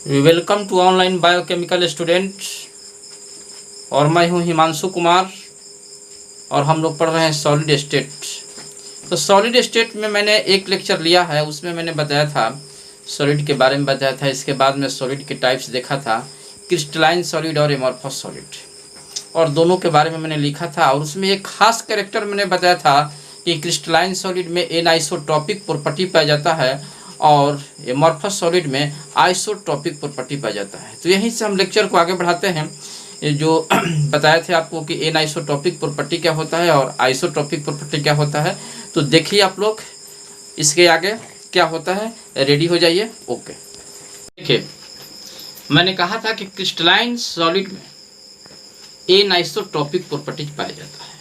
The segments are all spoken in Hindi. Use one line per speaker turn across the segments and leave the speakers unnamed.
Welcome to online biochemical student. और मैं हूं हिमांशु कुमार और हम लोग पढ़ रहे हैं सॉलिड स्टेट। तो सॉलिड स्टेट में मैंने एक लेक्चर लिया है, उसमें मैंने बताया था सॉलिड के बारे में बताया था। इसके बाद में सॉलिड के टाइप्स देखा था, क्रिस्टलाइन सॉलिड और एमॉर्फस सॉलिड, और दोनों के बारे में मैंने लिखा था। और उसमें एक खास कैरेक्टर मैंने बताया था कि क्रिस्टलाइन सॉलिड में एनाइसोट्रॉपिक प्रॉपर्टी पाया जाता है और एमॉर्फस सॉलिड में आइसोट्रॉपिक प्रॉपर्टी पाया जाता है। तो यहीं से हम लेक्चर को आगे बढ़ाते हैं। ये जो बताए थे आपको कि एनाइसोट्रॉपिक प्रॉपर्टी क्या होता है और आइसोट्रॉपिक प्रॉपर्टी क्या होता है, तो देखिए आप लोग इसके आगे क्या होता है। रेडी हो जाइए। ओके, देखिए मैंने कहा था कि क्रिस्टलाइन सॉलिड में एनाइसोट्रॉपिक प्रॉपर्टीज पाया जाता है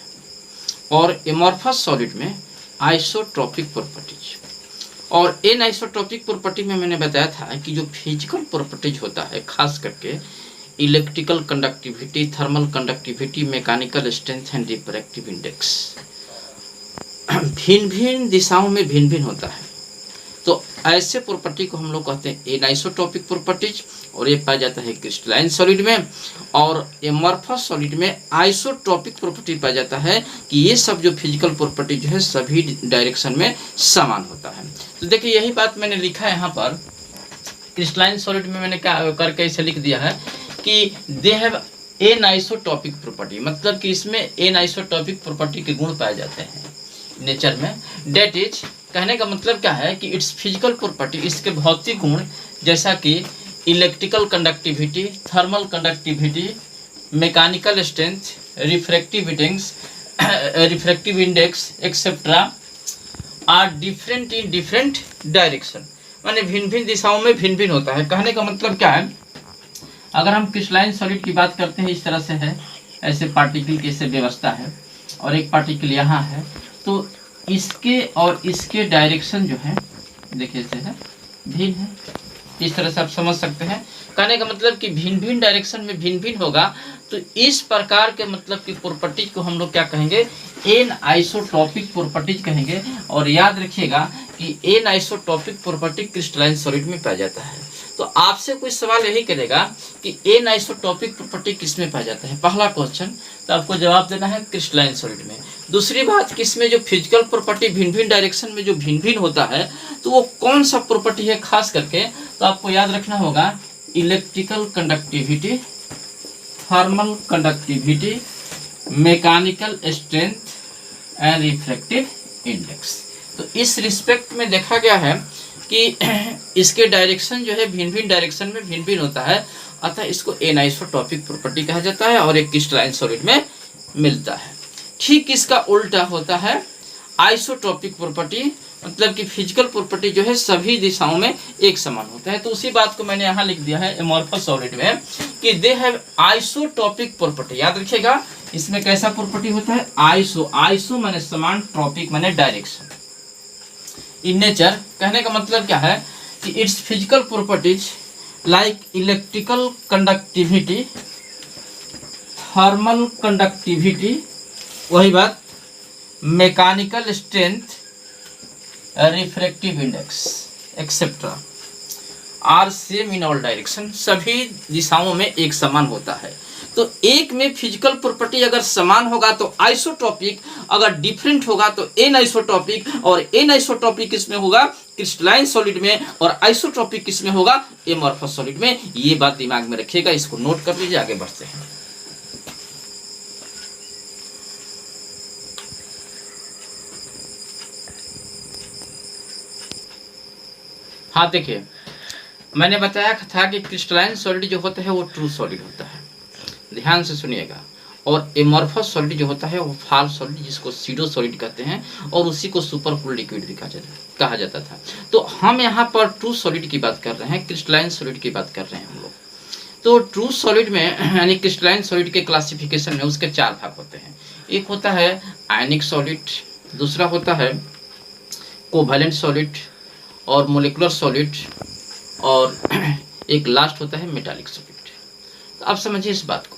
और एमॉर्फस सॉलिड में आइसोट्रॉपिक प्रॉपर्टीज। और एनाइसोट्रॉपिक प्रॉपर्टी में मैंने बताया था कि जो फिजिकल प्रॉपर्टीज होता है, खास करके electrical conductivity, thermal conductivity, mechanical strength and refractive index, भिन्न भिन्न दिशाओं में भिन्न भिन्न होता है। तो ऐसे प्रॉपर्टी को हम लोग कहते हैं एनाइसोट्रॉपिक प्रॉपर्टीज, और ये पाया जाता है क्रिस्टलाइन सॉलिड में। और एमॉर्फस सॉलिड में आइसोट्रॉपिक प्रॉपर्टी पाया जाता है कि ये सब जो फिजिकल प्रॉपर्टी जो है सभी डायरेक्शन में समान होता है। तो देखिए यही बात मैंने लिखा है यहाँ पर। क्रिस्टलाइन सॉलिड में मैंने क्या करके इसे लिख दिया है कि दे हैव एनाइसोट्रॉपिक प्रॉपर्टी, मतलब कि इसमें एनाइसोट्रॉपिक प्रॉपर्टी के गुण पाए जाते हैं नेचर में। डेट इज, कहने का मतलब क्या है कि इट्स फिजिकल प्रॉपर्टी, इसके भौतिक गुण जैसा कि electrical conductivity, thermal conductivity, mechanical strength, refractive index etcetera are different in different direction, माने भिन्न भिन्न दिशाओं में भिन्न भिन्न होता है। कहने का मतलब क्या है, अगर हम क्रिस्टलाइन सॉलिड की बात करते हैं, इस तरह से है, ऐसे पार्टिकल की ऐसे व्यवस्था है और एक पार्टिकल यहाँ है, तो इसके और इसके डायरेक्शन जो है देखिए से है भिन्न है। इस तरह से आप समझ सकते हैं। कहने का मतलब कि भिन्न भिन्न डायरेक्शन में भिन्न भिन्न होगा, तो इस प्रकार के मतलब कि प्रॉपर्टीज को हम लोग क्या कहेंगे, एन आइसोट्रॉपिक प्रॉपर्टीज कहेंगे। और याद रखिएगा कि an isotropic property crystalline solid में पाया जाता है। तो आपसे कोई सवाल यही करेगा कि एन आइसोट्रॉपिक प्रॉपर्टी किस में पाया जाता है, पहला क्वेश्चन, तो आपको जवाब देना है क्रिस्टलाइन सॉलिड में। दूसरी बात कि इसमें जो फिजिकल प्रॉपर्टी भिन्न भिन्न डायरेक्शन में जो भिन्न भिन्न होता है, तो वो कौन सा प्रॉपर्टी है खास करके, तो आपको याद रखना होगा electrical conductivity, thermal conductivity, mechanical strength and refractive index. तो इस रिस्पेक्ट में देखा गया है कि इसके डायरेक्शन जो है भिन्न भिन्न डायरेक्शन में भिन्न भिन्न होता है, अतः इसको एनाइसोट्रॉपिक प्रॉपर्टी कहा जाता है और एक क्रिस्टलाइन सॉलिड में मिलता है। ठीक इसका उल्टा होता है आइसोट्रॉपिक प्रॉपर्टी, मतलब कि फिजिकल प्रॉपर्टी जो है सभी दिशाओं में एक समान होता है। तो उसी बात को मैंने यहाँ लिख दिया है एमॉर्फस सॉलिड में कि दे हैव आइसोट्रॉपिक प्रॉपर्टी। याद रखिएगा इसमें कैसा प्रॉपर्टी होता है, आइसो, आइसो माने समान, ट्रॉपिक माने डायरेक्शन इन नेचर। कहने का मतलब क्या है कि it's physical properties like electrical conductivity, thermal conductivity, वही बात, mechanical strength, refractive index etcetera are same in all direction, सभी दिशाओं में एक समान होता है। तो एक में फिजिकल प्रॉपर्टी अगर समान होगा तो आइसोट्रॉपिक, अगर डिफरेंट होगा तो एनाइसोट्रॉपिक, और एनाइसोट्रॉपिक किसमें होगा, क्रिस्टलाइन सॉलिड में, और आइसोट्रॉपिक किसमें होगा, एमॉर्फस सॉलिड में। ये बात दिमाग में रखिएगा, इसको नोट कर लीजिए। आगे बढ़ते हैं। हाँ देखिए, मैंने बताया था कि क्रिस्टलाइन सॉलिड जो होता है वो ट्रू सॉलिड होता है, ध्यान से सुनिएगा। और एमॉर्फस सॉलिड जो होता है वो फाल्स सॉलिड, जिसको सीडो सॉलिड कहते हैं, और उसी को सुपर कूल लिक्विड भी कहा जाता था। तो हम यहाँ पर ट्रू सॉलिड की बात कर रहे हैं, क्रिस्टलाइन सॉलिड की बात कर रहे हैं हम लोग। तो ट्रू सॉलिड में यानी क्रिस्टलाइन सॉलिड के क्लासिफिकेशन में उसके चार भाग होते हैं। एक होता है आयनिक सॉलिड, दूसरा होता है कोवैलेंट सॉलिड और मोलिकुलर सॉलिड, और एक लास्ट होता है मेटालिक सॉलिड। तो आप समझिए इस बात को।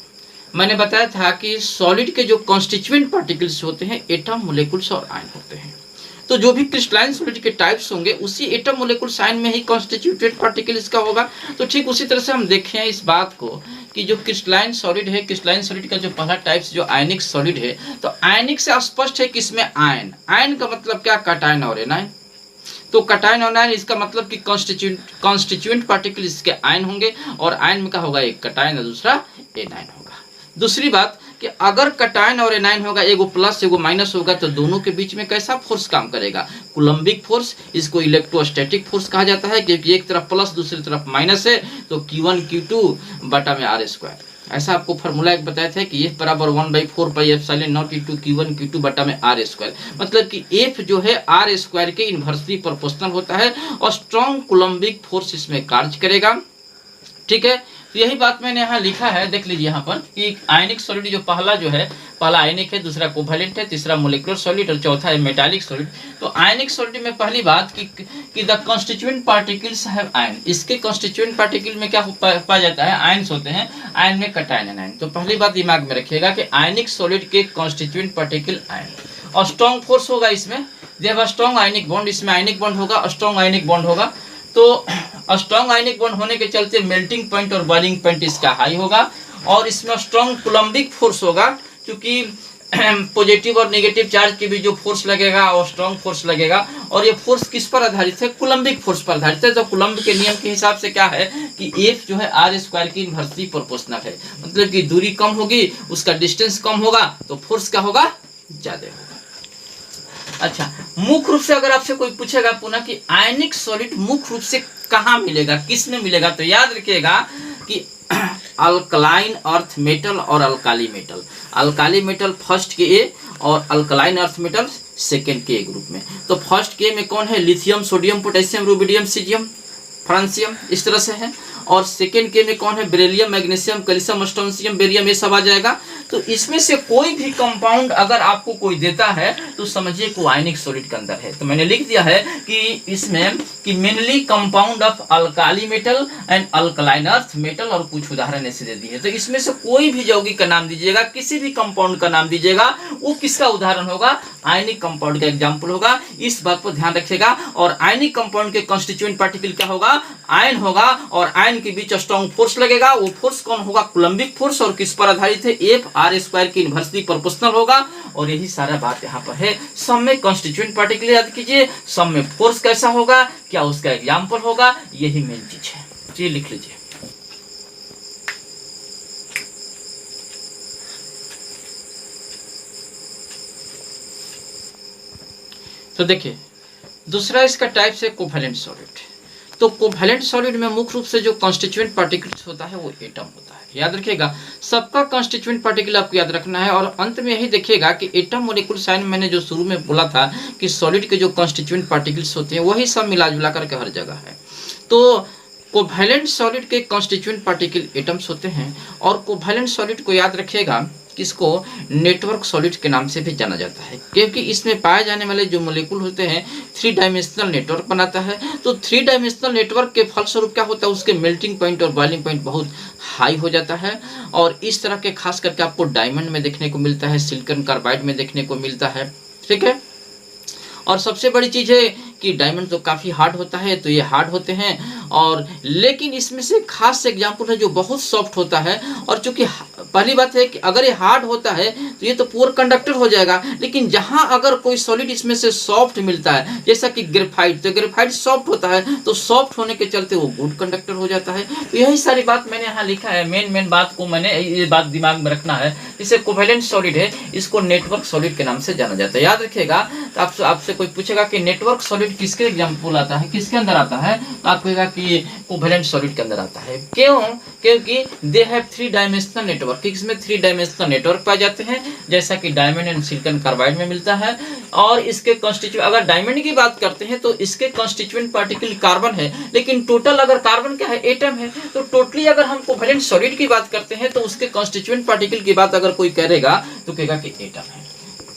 मैंने बताया था कि सॉलिड के जो कॉन्स्टिट्यूएंट पार्टिकल्स होते हैं एटम, मोलिकुल्स और आयन होते हैं। तो जो भी क्रिस्टलाइन सॉलिड के टाइप्स होंगे उसी एटम मोलिक्यूल साइन में ही कॉन्स्टिट्यूटेड पार्टिकल इसका होगा। तो ठीक उसी तरह से हम देखें इस बात को कि जो क्रिस्टलाइन सॉलिड है, क्रिस्टलाइन सॉलिड का जो पहला टाइप्स जो आयनिक सॉलिड है, तो आयनिक से स्पष्ट है कि इसमें आयन, आयन का मतलब क्या, कैटायन और एनायन। तो कैटायन और आयन इसका मतलब कि कॉन्स्टिट्यूएंट पार्टिकल इसके आयन होंगे और आयन में क्या होगा, एक कैटायन और दूसरा एनायन होगा। दूसरी बात कि अगर कैटायन और एनायन होगा, एगो प्लस एगो माइनस होगा, तो दोनों के बीच में कैसा फोर्स काम करेगा, कूलम्बिक फोर्स। इसको इलेक्ट्रोस्टैटिक फोर्स कहा जाता है क्योंकि एक तरफ प्लस दूसरी तरफ माइनस है, तो Q1 Q2 बटा में R²। ऐसा आपको फार्मूला एक बताया था कि F बराबर 1/4πε0 × Q1 Q2 बटा में R²। मतलब कि F जो है R² के इन्वर्सली प्रोपोर्शनल होता है और स्ट्रॉन्ग कूलम्बिक फोर्स इसमें कार्य करेगा। ठीक है, तो यही बात मैंने यहाँ लिखा है, देख लीजिए यहाँ पर कि आयनिक सॉलिड जो पहला जो है, पहला आयनिक है, दूसरा कोवैलेंट है, तीसरा मोलिकुलर सॉलिड और चौथा है मेटालिक सॉलिड। तो आयनिक सॉलिड में पहली बात कि the constituent particles have ion, इसके कॉन्स्टिट्यूएंट पार्टिकल में क्या पाया जाता है, आयन्स होते हैं। आयन में कैटायन एनायन। तो पहली बात दिमाग में रखिएगा कि आयनिक सॉलिड के कॉन्स्टिट्यूएंट पार्टिकल आयन और स्ट्रॉन्ग फोर्स होगा इसमें, देव स्ट्रॉन्ग आयनिक बॉन्ड, इसमें आयनिक बॉन्ड होगा, स्ट्रॉन्ग आयनिक बॉन्ड होगा। तो स्ट्रॉन्ग आयनिक बॉन्ड होने के चलते मेल्टिंग पॉइंट और बॉइलिंग पॉइंट इसका हाई होगा और इसमें स्ट्रॉन्ग कूलम्बिक फोर्स होगा, क्योंकि पॉजिटिव और नेगेटिव चार्ज के भी जो फोर्स लगेगा और स्ट्रॉन्ग फोर्स लगेगा। और ये फोर्स किस पर आधारित है, कूलम्बिक फोर्स पर आधारित है। तो कूलम्ब के नियम के हिसाब से क्या है कि F जो है R² की इन्वर्सली प्रोपोर्शनल है, मतलब कि दूरी कम होगी, उसका डिस्टेंस कम होगा, तो फोर्स क्या होगा, ज्यादा होगा। अच्छा, मुख्य रूप से अगर आपसे कोई पूछेगा पुनः कि आयनिक सॉलिड मुख्य रूप से कहाँ मिलेगा, किस में मिलेगा, तो याद रखिएगा कि अल्कलाइन अर्थ मेटल और alkali metal. Alkali metal first के ए और अल्कलाइन अर्थ मेटल सेकेंड के ए ग्रुप में। तो फर्स्ट के में कौन है, lithium, sodium, potassium, rubidium, caesium, francium, इस तरह से है। और सेकेंड के में कौन है, beryllium, magnesium, calcium, strontium, barium, ये सब आ जाएगा। तो इसमें से कोई भी कंपाउंड अगर आपको कोई देता है तो समझिए कि आयनिक सॉलिड के अंदर है। तो मैंने लिख दिया है कि इसमें कि mainly compound of alkali metal and alkaline earth metal, और कुछ उदाहरण ऐसे दे दिए। तो इसमें से कोई भी यौगिक का नाम दीजिएगा, किसी भी कंपाउंड का नाम दीजिएगा, वो किसका उदाहरण होगा, आयनिक कंपाउंड का एग्जाम्पल होगा। इस बात को ध्यान रखिएगा। और आयनिक कंपाउंड के कॉन्स्टिट्यूएंट पार्टिकल क्या होगा, आयन होगा, और आयन के बीच स्ट्रॉन्ग फोर्स लगेगा। वो फोर्स कौन होगा, कूलम्बिक फोर्स, और किस पर आधारित है, F R² की इन्वर्सली प्रोपोर्शनल होगा। और यही सारा बात यहाँ पर है। सब में कॉन्स्टिट्यूएंट पार्टिकल याद कीजिए, सब में फोर्स कैसा होगा, क्या उसका एग्जाम्पल होगा, यही मेन चीज है। चलिए लिख लीजिए। तो देखिए दूसरा इसका टाइप है कोवैलेंट सॉलिड। तो कोवैलेंट सॉलिड में मुख्य रूप से जो कॉन्स्टिट्यूएंट पार्टिकल्स होता है वो एटम होता है। याद रखिएगा, सबका कॉन्स्टिट्यूएंट पार्टिकल आपको याद रखना है। और अंत में यही देखिएगा कि एटम मॉलिक्यूल साइन मैंने जो शुरू में बोला था कि सॉलिड के जो कॉन्स्टिट्यूएंट पार्टिकल्स होते हैं वही सब मिला जुला करके हर जगह है। तो कोवैलेंट सॉलिड के कॉन्स्टिट्यूएंट पार्टिकल एटम्स होते हैं। और कोवैलेंट सॉलिड को याद रखिएगा किसको, नेटवर्क सॉलिड के नाम से भी जाना जाता है, क्योंकि इसमें पाए जाने वाले जो मॉलिक्यूल होते हैं 3 डायमेंशनल नेटवर्क बनाता है। तो 3 डायमेंशनल नेटवर्क के फलस्वरूप क्या होता है, उसके मेल्टिंग पॉइंट और बॉइलिंग पॉइंट बहुत हाई हो जाता है। और इस तरह के खास करके आपको डायमंड में देखने को मिलता है, सिलिकॉन कार्बाइड में देखने को मिलता है। ठीक है, और सबसे बड़ी चीज़ है कि डायमंड तो काफ़ी हार्ड होता है, तो ये हार्ड होते हैं। और लेकिन इसमें से खास एग्जांपल है जो बहुत सॉफ्ट होता है। और चूंकि पहली बात है कि अगर ये हार्ड होता है तो ये तो पुअर कंडक्टर हो जाएगा। लेकिन जहां अगर कोई सॉलिड इसमें से सॉफ्ट मिलता है, जैसा कि ग्रेफाइट, तो ग्रेफाइट सॉफ्ट होता है, तो सॉफ्ट होने के चलते वो गुड कंडक्टर हो जाता है। तो यही सारी बात मैंने यहाँ लिखा है। मेन बात को मैंने ये बात दिमाग में रखना है। इसे कोवैलेंट सॉलिड है, इसको नेटवर्क सॉलिड के नाम से जाना जाता है। याद रखिएगा। तो आपसे कोई पूछेगा कि नेटवर्क सॉलिड किसके एग्जाम्पल आता है, किसके अंदर आता है, तो आप कहेगा कि कोवैलेंट सॉलिड के अंदर आता है। क्यों, क्योंकि दे हैव 3 डायमेंशनल नेटवर्क। इसमें 3 डायमेंशनल नेटवर्क पाए जाते हैं, जैसा कि डायमंड एंड सिलिकॉन कार्बाइड में मिलता है। और इसके कॉन्स्टिट्यूएंट, अगर डायमंड की बात करते हैं तो इसके कॉन्स्टिट्यूएंट पार्टिकल कार्बन है, लेकिन टोटल अगर कार्बन क्या है, एटम है। तो टोटली अगर हम कोवैलेंट सॉलिड की बात करते हैं तो उसके कॉन्स्टिट्यूएंट पार्टिकल की बात अगर कोई करेगा तो कहेगा कि एटम है।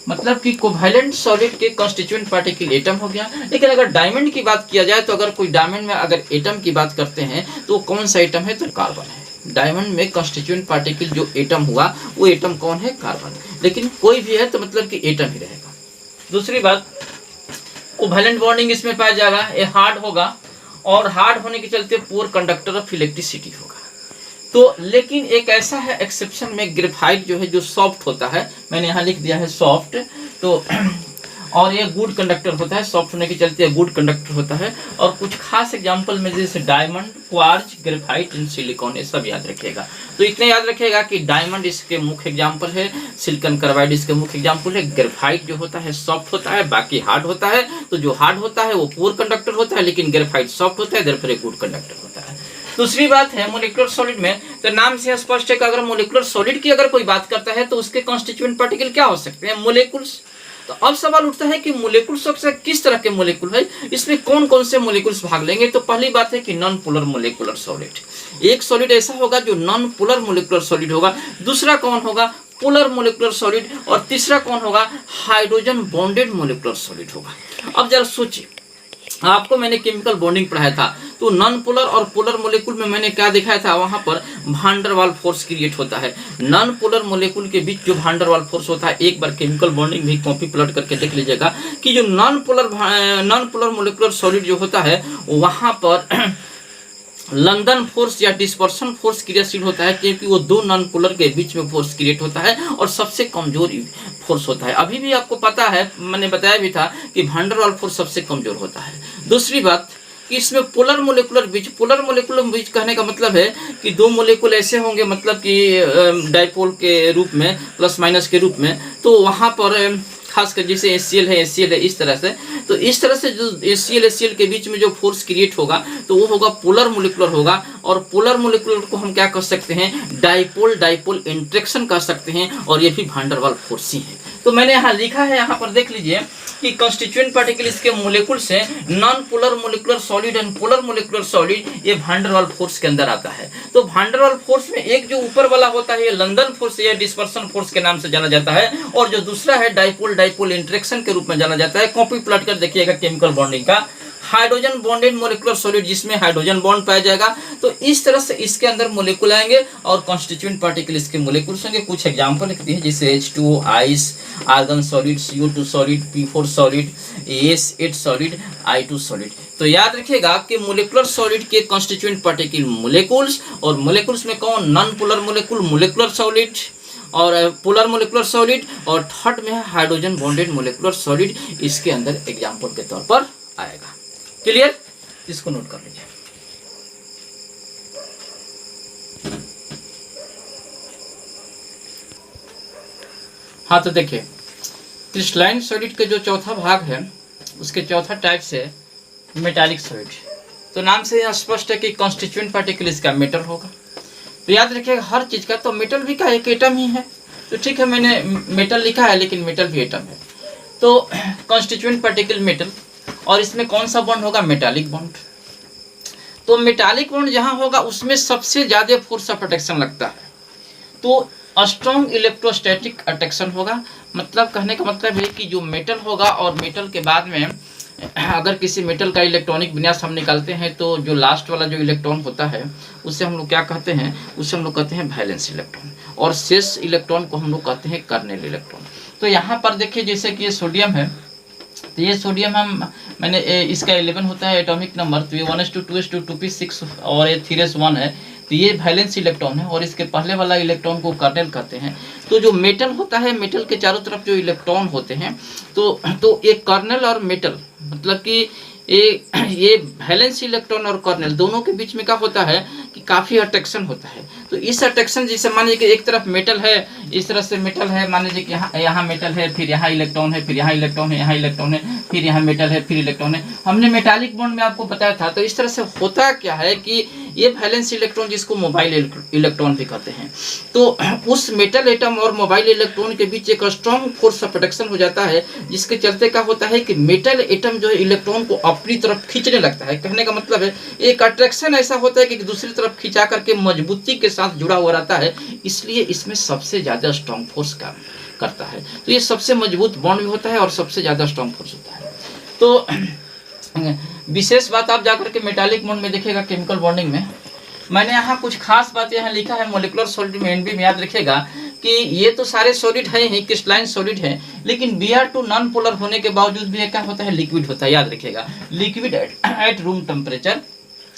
मतलब कि कोवैलेंट सॉलिड के कॉन्स्टिट्यूएंट पार्टिकल एटम हो गया। लेकिन अगर डायमंड की बात किया जाए तो अगर कोई डायमंड में अगर एटम की बात करते हैं तो कौन सा एटम है, तो कार्बन है। डायमंड में कॉन्स्टिट्यूएंट पार्टिकल जो एटम हुआ वो एटम कौन है, कार्बन। लेकिन कोई भी है तो मतलब कि एटम ही रहेगा। दूसरी बात कोवैलेंट बॉन्डिंग इसमें पाया जाएगा, ये हार्ड होगा और हार्ड होने के चलते पुअर कंडक्टर ऑफ इलेक्ट्रिसिटी होगा। तो लेकिन एक ऐसा है एक्सेप्शन में, ग्रेफाइट जो है जो सॉफ्ट होता है, मैंने यहाँ लिख दिया है सॉफ्ट, तो और ये गुड कंडक्टर होता है, सॉफ्ट होने के चलते गुड कंडक्टर होता है। और कुछ खास एग्जांपल में जैसे diamond, quartz, graphite and silicon, ये सब याद रखिएगा। तो इतने याद रखिएगा कि डायमंड इसके मुख्य एग्जांपल है, सिलिकॉन कार्बाइड इसके मुख्य एग्जांपल है, ग्रेफाइट जो होता है सॉफ्ट होता है, बाकी हार्ड होता है। तो जो हार्ड होता है वो पुअर कंडक्टर होता है, लेकिन ग्रेफाइट सॉफ्ट होता है, देयरफॉर गुड कंडक्टर होता है। दूसरी बात है मोलिकुलर सॉलिड में, तो नाम से स्पष्ट है कि अगर मोलिकुलर सॉलिड की अगर कोई बात करता है तो उसके कॉन्स्टिट्यूएंट पार्टिकल क्या हो सकते हैं, मोलिकुल्स। तो अब सवाल उठता है कि मोलिकुल्स अक्सर किस तरह के मोलिकुल है, इसमें कौन कौन से मोलिकुल्स भाग लेंगे। तो पहली बात है कि नॉन पोलर मोलिकुलर सॉलिड, एक सॉलिड ऐसा होगा जो नॉन पोलर मोलिकुलर सॉलिड होगा। दूसरा कौन होगा, पोलर मोलिकुलर सॉलिड। और तीसरा कौन होगा, हाइड्रोजन बॉन्डेड मोलिकुलर सॉलिड होगा। अब जरा सोचिए, आपको मैंने केमिकल बॉन्डिंग पढ़ाया था, तो नॉन पोलर और पोलर मोलेकुल में मैंने क्या दिखाया था, वहां पर van der Waals force create होता है। नॉन पोलर मोलेकुल के बीच जो वान डेर वाल्स फोर्स होता है, एक बार केमिकल बॉन्डिंग भी कॉपी प्लॉट करके देख लीजिएगा कि जो नॉन पोलर मोलेकुलर सॉलिड जो होता है वहां पर लंदन फोर्स या डिस्पर्शन फोर्स क्रियाशील होता है, क्योंकि वो दो नॉन पोलर के बीच में फोर्स क्रिएट होता है और सबसे कमजोर फोर्स होता है। अभी भी आपको पता है, मैंने बताया भी था कि वान डेर वाल्स फोर्स सबसे कमजोर होता है। दूसरी बात कि इसमें पोलर मोलिकुलर बीच कहने का मतलब है कि दो मोलिकुल ऐसे होंगे, मतलब कि डाइपोल के रूप में, प्लस माइनस के रूप में, तो वहां पर खासकर जैसे HCl है इस तरह से, तो इस तरह से जो HCl के बीच में जो फोर्स क्रिएट होगा तो वो होगा पोलर मोलिकुलर होगा। और पोलर मोलिकुलर को हम क्या कह सकते हैं, डाइपोल इंटरेक्शन कह सकते हैं, और ये भी वान डेर वाल्स फोर्स ही है। तो मैंने यहाँ लिखा है, यहाँ पर देख लीजिए कि कंस्टिट्यूएंट पार्टिकल इसके मोलिकुल से non polar molecular solid and polar molecular solid, ये वान डेर वाल्स फोर्स के अंदर आता है। तो वान डेर वाल्स फोर्स में एक जो ऊपर वाला होता है ये लंदन फोर्स या डिस्पर्शन फोर्स के नाम से जाना जाता है, और जो दूसरा है डाइपोल इंटरेक्शन के रूप में जाना जाता है। कॉपी प्लॉट कर देखिएगा केमिकल बॉन्डिंग का, हाइड्रोजन बॉन्डेड मोलिकुलर सॉलिड जिसमें हाइड्रोजन बॉन्ड पाया जाएगा। तो इस तरह से इसके अंदर मोलिकुल आएंगे और कॉन्स्टिट्यूएंट पार्टिकल इसके मोलिकुल्स होंगे। कुछ एग्जांपल लिख दिए, जैसे H2O ice, argon solid, CO2 solid, P4 solid, AS8 solid, I2 solid. तो याद रखिएगा कि मोलिकुलर सॉलिड के कॉन्स्टिट्यूएंट पार्टिकल मोलिकुल्स, और मोलिकुल्स में कौन, non polar molecule molecular solid और पोलर मोलिकुलर सॉलिड, और थर्ड में है हाइड्रोजन बॉन्डेड मोलिकुलर सॉलिड, इसके अंदर एग्जांपल के तौर पर आएगा। क्लियर, इसको नोट कर लीजिए। हाँ, तो देखिए क्रिस्टलाइन सॉलिड के जो चौथा भाग है उसके चौथा टाइप से मेटालिक सॉलिड। तो नाम से स्पष्ट है कि कॉन्स्टिट्यूएंट पार्टिकल इसका मेटल होगा। तो याद रखिएगा हर चीज का, तो मेटल भी का एक एटम ही है। तो ठीक है, मैंने मेटल लिखा है लेकिन मेटल भी एटम है। तो कॉन्स्टिट्यूएंट पार्टिकल मेटल, और इसमें कौन सा बॉन्ड होगा, मेटालिक बॉन्ड। तो मेटालिक बॉन्ड जहां होगा उसमें सबसे ज्यादा फोर्स ऑफ अट्रैक्शन लगता है, तो स्ट्रॉन्ग इलेक्ट्रोस्टैटिक अट्रैक्शन होगा। मतलब कहने का मतलब है कि जो मेटल होगा, और मेटल के बाद में अगर किसी मेटल का इलेक्ट्रॉनिक विन्यास हम निकालते हैं तो जो लास्ट वाला जो इलेक्ट्रॉन होता है उससे हम लोग क्या कहते हैं, उससे हम लोग कहते हैं वैलेंस इलेक्ट्रॉन, और शेष इलेक्ट्रॉन को हम लोग कहते हैं कर्नेल इलेक्ट्रॉन। तो यहाँ पर देखिए जैसे कि ये सोडियम है, तो ये सोडियम मैंने इसका 11 होता है एटॉमिक नंबर, तो ये 1s2 2s2 2p6 और ये 3s1 है। तो ये वैलेंस इलेक्ट्रॉन है, और इसके पहले वाला इलेक्ट्रॉन को कर्नेल कहते हैं। तो जो मेटल होता है, मेटल के चारों तरफ जो इलेक्ट्रॉन होते हैं, तो ये कर्नेल और मेटल, मतलब कि ये वैलेंस इलेक्ट्रॉन और कर्नेल दोनों के बीच में क्या होता है कि काफ़ी अट्रैक्शन होता है। तो इस अट्रैक्शन, जैसे मान लीजिए कि एक तरफ मेटल है, इस तरह से मेटल है, मान लीजिए कि यहाँ मेटल है, फिर यहाँ इलेक्ट्रॉन है, फिर यहाँ इलेक्ट्रॉन है, यहाँ इलेक्ट्रॉन है, फिर यहाँ मेटल है, फिर इलेक्ट्रॉन है। हमने मेटालिक बॉन्ड में आपको बताया था। तो इस तरह से होता क्या है कि ये वैलेंस इलेक्ट्रॉन, जिसको मोबाइल इलेक्ट्रॉन भी कहते हैं, तो उस मेटल एटम और मोबाइल इलेक्ट्रॉन के बीच एक स्ट्रॉन्ग फोर्स ऑफ अट्रैक्शन हो जाता है, जिसके चलते क्या होता है कि मेटल एटम जो है इलेक्ट्रॉन को अपनी तरफ खींचने लगता है। कहने का मतलब है एक अट्रैक्शन ऐसा होता है कि दूसरी तरफ खिंचा करके मजबूती के साथ जुड़ा हुआ रहता है, इसलिए इसमें सबसे ज्यादा स्ट्रॉन्ग फोर्स काम करता है। तो ये सबसे मजबूत बॉन्ड भी होता है और सबसे ज्यादा स्ट्रॉन्ग फोर्स होता है। तो विशेष बात आप जाकर के मेटालिक बॉन्ड में देखिएगा केमिकल बॉन्डिंग में, मैंने यहाँ कुछ खास बात यहाँ लिखा है मोलिकुलर सॉलिड में, एनबी में याद रखिएगा कि ये तो सारे सॉलिड है ही, क्रिस्टलाइन सॉलिड है, लेकिन Br2 नॉन पोलर होने के बावजूद भी क्या होता है, लिक्विड होता है। याद रखिएगा, liquid at room temperature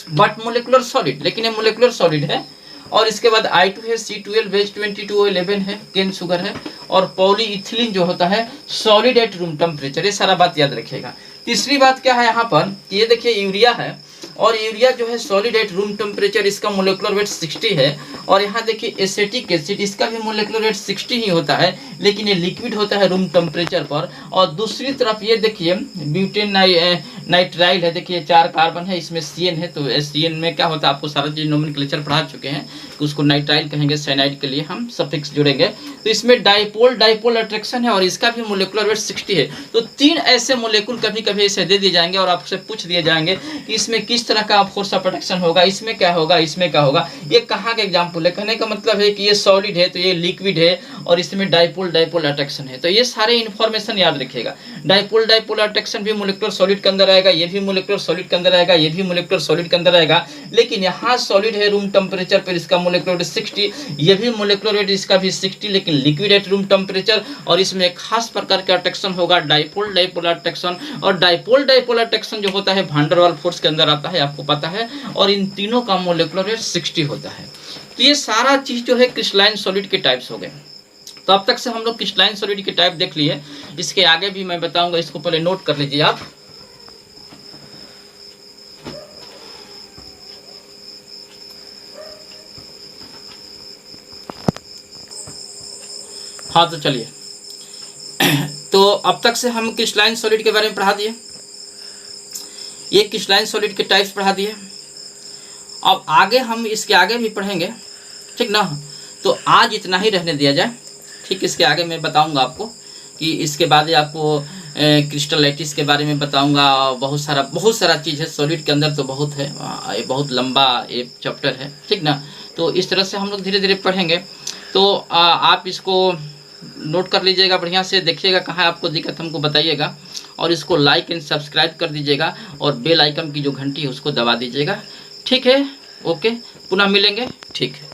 but molecular solid, लेकिन ये मोलिकुलर सॉलिड है। और इसके बाद I2 है, C12H22O11 है, केन शुगर है, और पॉलीइथिलीन जो होता है सॉलिड एट रूम टेम्परेचर। ये सारा बात याद रखिएगा। तीसरी बात क्या है यहाँ पर, ये देखिए यूरिया है, और यूरिया जो है सॉलिड एट रूम टेम्परेचर, इसका मोलिकुलर वेट 60 है। और यहाँ देखिए एसिटिक एसिड, इसका भी मोलिकुलर वेट 60 ही होता है, लेकिन ये लिक्विड होता है रूम टेम्परेचर पर। और दूसरी तरफ ये देखिए ब्यूटेन नाइट्राइल है, देखिए 4 कार्बन है, इसमें CN है, तो CN में क्या होता है, आपको सारा चीज नोमेनक्लेचर पढ़ा चुके हैं कि उसको नाइट्राइल कहेंगे, साइनाइड के लिए हम सफिक्स जुड़ेंगे। तो इसमें डाइपोल अट्रैक्शन है, और इसका भी मोलिकुलर वेट 60 है। तो 3 ऐसे मोलिकुल कभी कभी ऐसे दे दिए जाएंगे और आपसे पूछ दिए जाएंगे कि इसमें किस तरह का फोर्स ऑफ अट्रैक्शन होगा, इसमें क्या होगा, इसमें क्या होगा। ये कहाँ का एग्जाम्पल है, कहने का मतलब है कि ये सॉलिड है तो ये लिक्विड है, और इसमें डाइपोल अट्रैक्शन है। तो ये सारे इन्फॉर्मेशन याद रखिएगा। डाइपोल अट्रैक्शन भी मोलिकुलर सॉलिड के अंदर आएगा, ये भी मोलिकुलर सॉलिड के अंदर आएगा, ये भी मोलिकुलर सॉलिड के अंदर आएगा। लेकिन यहाँ सॉलिड है रूम टेम्परेचर पर, इसका मोलिकुलर वेट 60, ये भी मोलिकुलर वेट इसका भी 60, लेकिन लिक्विड एट रूम टेम्परेचर। और इसमें एक खास प्रकार का अट्रैक्शन होगा, डाइपोल अट्रैक्शन। और डाइपोल अट्रैक्शन जो होता है भांडर वाल फोर्स के अंदर आता है, आपको पता है। और इन तीनों का मोलिकुलर वेट 60 होता है। तो ये सारा चीज जो है क्रिस्टलाइन सॉलिड के टाइप्स हो गए। तो अब तक से हम लोग क्रिस्टलाइन सॉलिड के टाइप देख लिए, इसके आगे भी मैं बताऊंगा, इसको पहले नोट कर लीजिए आप। हाँ तो चलिए तो अब तक से हम क्रिस्टलाइन सॉलिड के बारे में पढ़ा दिए, ये क्रिस्टलाइन सॉलिड के टाइप्स पढ़ा दिए। अब आगे हम इसके आगे भी पढ़ेंगे, ठीक ना। तो आज इतना ही रहने दिया जाए, ठीक। इसके आगे मैं बताऊंगा आपको कि इसके बाद आपको क्रिस्टलाइटिस के बारे में बताऊंगा। बहुत सारा चीज़ है सॉलिड के अंदर, तो बहुत है, ये बहुत लंबा एक चैप्टर है, ठीक ना। तो इस तरह से हम लोग धीरे धीरे पढ़ेंगे। तो आप इसको नोट कर लीजिएगा, बढ़िया से देखिएगा कहाँ आपको दिक्कत हमको बताइएगा, और इसको लाइक एंड सब्सक्राइब कर दीजिएगा, और बेल आइकन की जो घंटी है उसको दबा दीजिएगा, ठीक है। ओके, पुनः मिलेंगे, ठीक है।